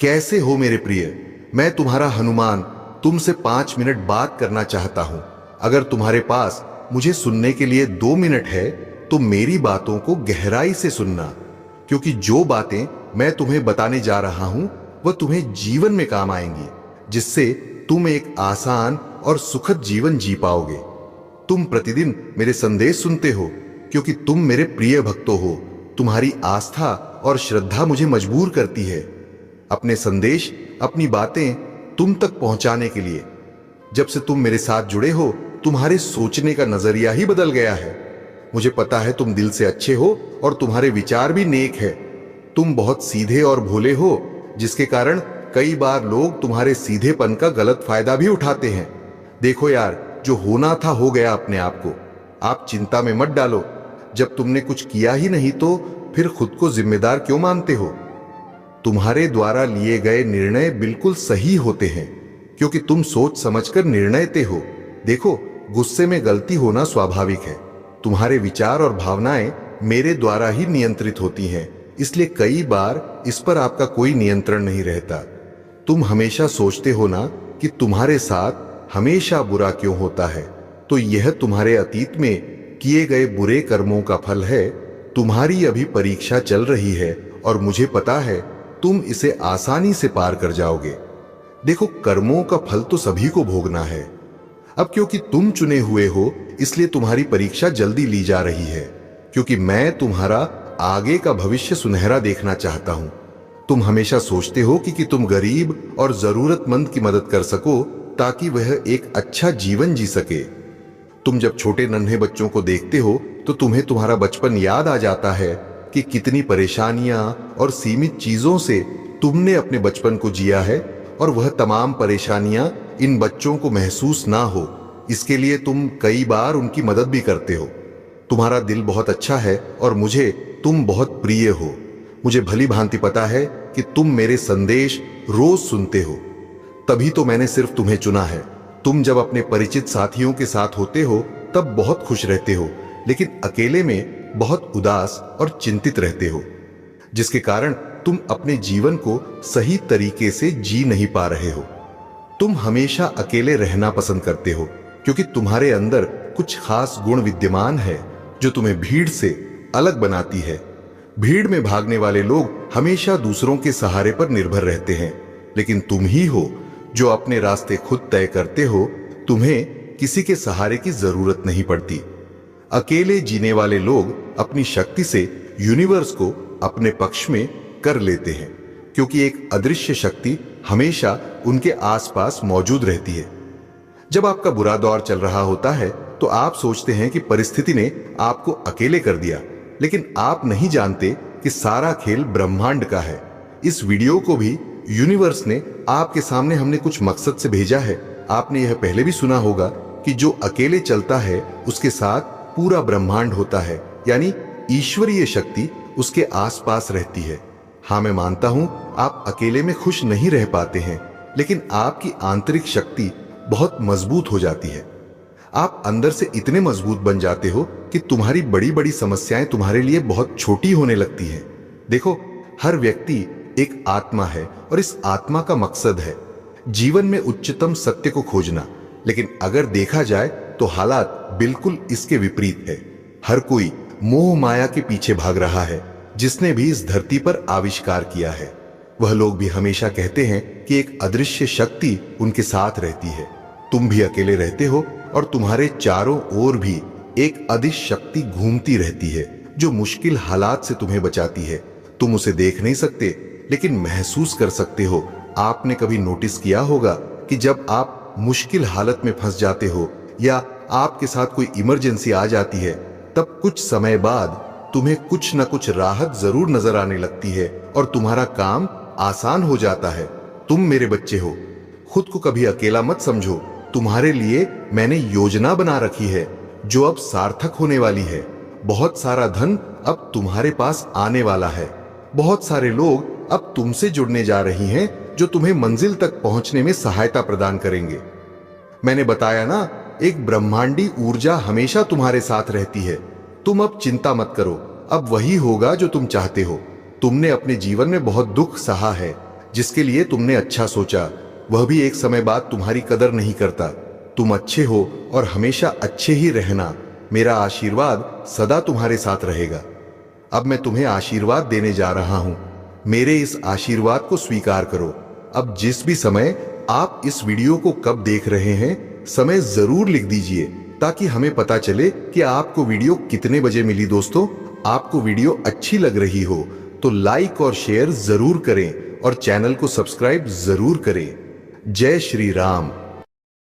कैसे हो मेरे प्रिय? मैं तुम्हारा हनुमान तुमसे 5 मिनट बात करना चाहता हूं। अगर तुम्हारे पास मुझे सुनने के लिए 2 मिनट है तो मेरी बातों को गहराई से सुनना, क्योंकि जो बातें मैं तुम्हें बताने जा रहा हूं वह तुम्हें जीवन में काम आएंगी, जिससे तुम एक आसान और सुखद जीवन जी पाओगे। तुम प्रतिदिन मेरे संदेश सुनते हो क्योंकि तुम मेरे प्रिय भक्तों हो। तुम्हारी आस्था और श्रद्धा मुझे मजबूर करती है अपने संदेश, अपनी बातें तुम तक पहुंचाने के लिए। जब से तुम मेरे साथ जुड़े हो, तुम्हारे सोचने का नजरिया ही बदल गया है। मुझे पता है तुम दिल से अच्छे हो और तुम्हारे विचार भी नेक है। तुम बहुत सीधे और भोले हो, जिसके कारण कई बार लोग तुम्हारे सीधेपन का गलत फायदा भी उठाते हैं। देखो यार, जो होना था हो गया अपने आप को। आप चिंता में मत डालो। जब तुमने कुछ किया ही नहीं तो फिर खुद को जिम्मेदार क्यों मानते हो? तुम्हारे द्वारा लिए गए निर्णय बिल्कुल सही होते हैं, क्योंकि तुम सोच समझकर निर्णय लेते हो। देखो, गुस्से में गलती होना स्वाभाविक है। तुम्हारे विचार और भावनाएं मेरे द्वारा ही नियंत्रित होती हैं, इसलिए कई बार इस पर आपका कोई नियंत्रण नहीं रहता। तुम हमेशा सोचते हो ना कि तुम्हारे साथ हमेशा बुरा क्यों होता है, तो यह तुम्हारे अतीत में किए गए बुरे कर्मों का फल है। तुम्हारी अभी परीक्षा चल रही है और मुझे पता है तुम इसे आसानी से पार कर जाओगे। देखो, कर्मों का फल तो सभी को भोगना है। अब क्योंकि तुम चुने हुए हो, इसलिए तुम्हारी परीक्षा जल्दी ली जा रही है, क्योंकि मैं तुम्हारा आगे का भविष्य सुनहरा देखना चाहता हूं। तुम हमेशा सोचते हो कि तुम गरीब और जरूरतमंद की मदद कर सको ताकि वह एक अच्छा जीवन जी सके। तुम जब छोटे नन्हे बच्चों को देखते हो तो तुम्हें तुम्हारा बचपन याद आ जाता है कि कितनी परेशानियां और सीमित चीजों से तुमने अपने बचपन को जिया है, और वह तमाम परेशानियां इन बच्चों को महसूस ना हो, इसके लिए तुम कई बार उनकी मदद भी करते हो। तुम्हारा दिल बहुत अच्छा है और मुझे तुम बहुत प्रिय हो। मुझे भली भांति पता है कि तुम मेरे संदेश रोज सुनते हो, तभी तो मैंने सिर्फ तुम्हें चुना है। तुम जब अपने परिचित साथियों के साथ होते हो तब बहुत खुश रहते हो, लेकिन अकेले में बहुत उदास और चिंतित रहते हो, जिसके कारण तुम अपने जीवन को सही तरीके से जी नहीं पा रहे हो। तुम हमेशा अकेले रहना पसंद करते हो क्योंकि तुम्हारे अंदर कुछ खास गुण विद्यमान है जो तुम्हें भीड़ से अलग बनाती है। भीड़ में भागने वाले लोग हमेशा दूसरों के सहारे पर निर्भर रहते हैं, लेकिन तुम ही हो जो अपने रास्ते खुद तय करते हो। तुम्हें किसी के सहारे की जरूरत नहीं पड़ती। अकेले जीने वाले लोग अपनी शक्ति से यूनिवर्स को अपने पक्ष में कर लेते हैं, क्योंकि एक अदृश्य शक्ति हमेशा उनके आसपास मौजूद रहती है। जब आपका बुरा दौर चल रहा होता है तो आप सोचते हैं कि परिस्थिति ने आपको अकेले कर दिया, लेकिन आप नहीं जानते कि सारा खेल ब्रह्मांड का है। इस वीडियो को भी यूनिवर्स ने आपके सामने हमने कुछ मकसद से भेजा है। आपने यह पहले भी सुना होगा कि जो अकेले चलता है उसके साथ पूरा ब्रह्मांड होता है, यानी ईश्वरीय शक्ति उसके आसपास रहती है। हाँ, मैं मानता हूं आप अकेले में खुश नहीं रह पाते हैं, लेकिन आपकी आंतरिक शक्ति बहुत मजबूत हो जाती है। आप अंदर से इतने मजबूत बन जाते हो कि तुम्हारी बड़ी बड़ी समस्याएं तुम्हारे लिए बहुत छोटी होने लगती हैं। देखो, हर व्यक्ति एक आत्मा है और इस आत्मा का मकसद है जीवन में उच्चतम सत्य को खोजना, लेकिन अगर देखा जाए तो हालात बिल्कुल इसके विपरीत है। हर कोई मोह माया के पीछे भाग रहा है, जिसने भी इस धरती पर आविष्कार किया है। वह लोग भी हमेशा कहते हैं कि एक अदृश्य शक्ति उनके साथ रहती है। तुम भी अकेले रहते हो और तुम्हारे चारों ओर भी एक अदृश्य शक्ति घूमती रहती है जो मुश्किल हालात से तुम्हें बचाती है। तुम उसे देख नहीं सकते, लेकिन महसूस कर सकते हो। आपने कभी नोटिस किया होगा कि जब आप मुश्किल हालत में फंस जाते हो या आपके साथ कोई इमरजेंसी आ जाती है, तब कुछ समय बाद तुम्हें कुछ न कुछ राहत जरूर नजर आने लगती है और तुम्हारा काम आसान हो जाता है। तुम मेरे बच्चे हो, खुद को कभी अकेला मत समझो। तुम्हारे लिए मैंने योजना बना रखी है जो अब सार्थक होने वाली है। बहुत सारा धन अब तुम्हारे पास आने वाला है। बहुत सारे लोग अब तुमसे जुड़ने जा रही हैं जो तुम्हें मंजिल तक पहुंचने में सहायता प्रदान करेंगे। मैंने बताया ना, एक ब्रह्मांडी ऊर्जा हमेशा तुम्हारे साथ रहती है। तुम अब चिंता मत करो, अब वही होगा जो तुम चाहते हो। तुमने अपने जीवन में बहुत दुख सहा है, जिसके लिए तुमने अच्छा सोचा वह भी एक समय बाद तुम्हारी कदर नहीं करता। तुम अच्छे हो और हमेशा अच्छे ही रहना। मेरा आशीर्वाद सदा तुम्हारे साथ रहेगा। अब मैं तुम्हें आशीर्वाद देने जा रहा हूं। मेरे इस आशीर्वाद को स्वीकार करो। अब जिस भी समय आप इस वीडियो को कब देख रहे हैं, समय जरूर लिख दीजिए ताकि हमें पता चले कि आपको वीडियो कितने बजे मिली। दोस्तों, आपको वीडियो अच्छी लग रही हो तो लाइक और शेयर जरूर करें और चैनल को सब्सक्राइब जरूर करें। जय श्री राम।